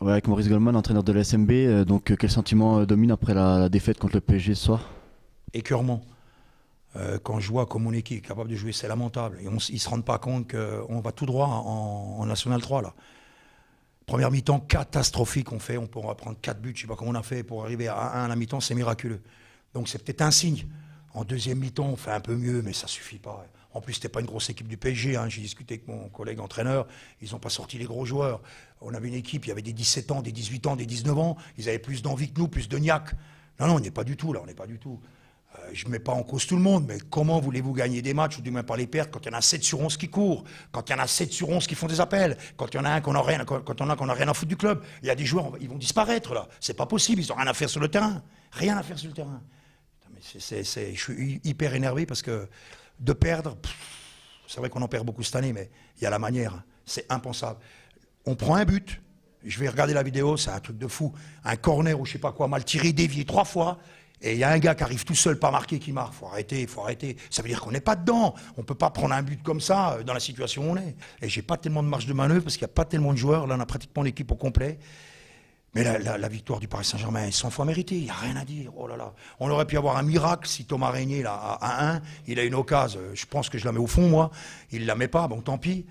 Ouais, avec Maurice Goldman, entraîneur de la SMB, quel sentiment domine après la défaite contre le PSG ce soir? Écœurement. Quand je vois comme mon équipe est capable de jouer, c'est lamentable. Et ils ne se rendent pas compte qu'on va tout droit en National 3 là. Première mi-temps catastrophique on fait, on pourra prendre 4 buts, je ne sais pas comment on a fait pour arriver à 1 à la mi-temps, c'est miraculeux. Donc c'est peut-être un signe. En deuxième mi-temps, on fait un peu mieux, mais ça ne suffit pas. En plus, ce n'était pas une grosse équipe du PSG. Hein. J'ai discuté avec mon collègue entraîneur. Ils n'ont pas sorti les gros joueurs. On avait une équipe, il y avait des 17 ans, des 18 ans, des 19 ans. Ils avaient plus d'envie que nous, plus de niaque. Non, on n'est pas du tout là, on n'est pas du tout. Je ne mets pas en cause tout le monde, mais comment voulez-vous gagner des matchs ou du moins pas les perdre quand il y en a 7 sur 11 qui courent, quand il y en a 7 sur 11 qui font des appels, quand il y en a un qu'on n'a rien, rien à foutre du club. Il y a des joueurs, ils vont disparaître là. C'est pas possible, ils n'ont rien à faire sur le terrain. Rien à faire sur le terrain. Je suis hyper énervé parce que de perdre, c'est vrai qu'on en perd beaucoup cette année, mais il y a la manière. C'est impensable. On prend un but, je vais regarder la vidéo, c'est un truc de fou. Un corner ou je sais pas quoi, mal tiré, dévié 3 fois. Et il y a un gars qui arrive tout seul, pas marqué, qui marque. Faut arrêter, faut arrêter. Ça veut dire qu'on n'est pas dedans. On ne peut pas prendre un but comme ça dans la situation où on est. Et j'ai pas tellement de marge de manœuvre parce qu'il n'y a pas tellement de joueurs. Là, on a pratiquement l'équipe au complet. Mais la victoire du Paris Saint-Germain est 100 fois méritée. Il n'y a rien à dire. Oh là là. On aurait pu avoir un miracle si Thomas Régnier, là, à 1, il a une occasion. Je pense que je la mets au fond, moi. Il ne la met pas. Bon, tant pis.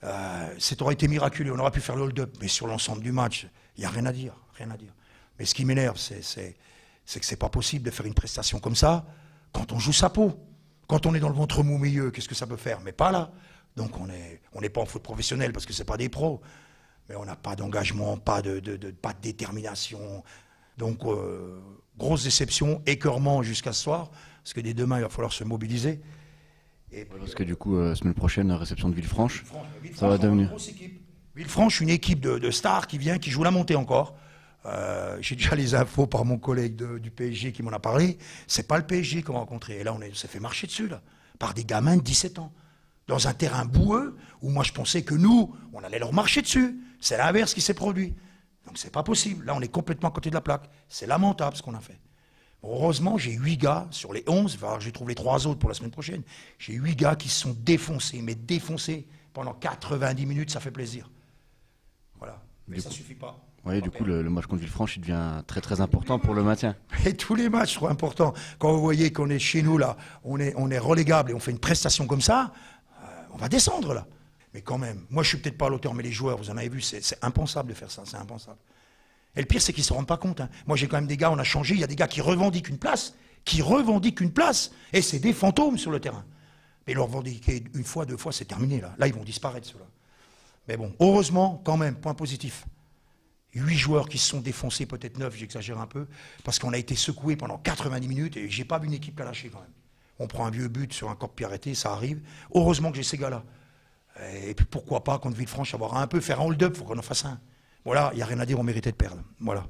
Ça aurait été miraculeux. On aurait pu faire le hold-up. Mais sur l'ensemble du match, il n'y a rien à dire. Rien à dire. Mais ce qui m'énerve, c'est que c'est pas possible de faire une prestation comme ça quand on joue sa peau. Quand on est dans le ventre mou milieu, qu'est-ce que ça peut faire? Mais pas là. Donc on n'est pas en foot professionnel parce que c'est pas des pros. Mais on n'a pas d'engagement, pas de détermination. Donc grosse déception, écœurement jusqu'à ce soir, parce que dès demain il va falloir se mobiliser. Et puis, parce que du coup, semaine prochaine, réception de Villefranche, ça va Villefranche, devenir. Grosse équipe. Villefranche, une équipe de stars qui vient, qui joue la montée encore. J'ai déjà les infos par mon collègue du PSG qui m'en a parlé. C'est pas le PSG qu'on va rencontrer. Et là, on s'est fait marcher dessus, là, par des gamins de 17 ans. Dans un terrain boueux, où moi je pensais que nous, on allait leur marcher dessus. C'est l'inverse qui s'est produit. Donc c'est pas possible. Là, on est complètement à côté de la plaque. C'est lamentable ce qu'on a fait. Bon, heureusement, j'ai 8 gars sur les 11. Enfin, je trouve les 3 autres pour la semaine prochaine. J'ai 8 gars qui se sont défoncés, mais défoncés pendant 90 minutes, ça fait plaisir. Voilà. Mais ça suffit pas. Oui, du coup, le match contre Villefranche, il devient très très important pour le maintien. Et tous les matchs sont importants. Quand vous voyez qu'on est chez nous, là, on est relégable et on fait une prestation comme ça, on va descendre, là. Mais quand même, moi je suis peut-être pas à l'auteur, mais les joueurs, vous en avez vu, c'est impensable de faire ça, c'est impensable. Et le pire, c'est qu'ils ne se rendent pas compte. Hein. Moi j'ai quand même des gars, on a changé, il y a des gars qui revendiquent une place, et c'est des fantômes sur le terrain. Mais leur revendiquer une fois, 2 fois, c'est terminé, là. Là, ils vont disparaître, ceux-là. Mais bon, heureusement, quand même, point positif. 8 joueurs qui se sont défoncés, peut-être 9, j'exagère un peu, parce qu'on a été secoué pendant 90 minutes et j'ai pas vu une équipe la lâcher quand même. On prend un vieux but sur un corps de pied arrêté, ça arrive. Heureusement que j'ai ces gars-là. Et puis pourquoi pas contre Villefranche avoir un peu, faire un hold-up, il faut qu'on en fasse un. Voilà, il n'y a rien à dire, on méritait de perdre. Voilà.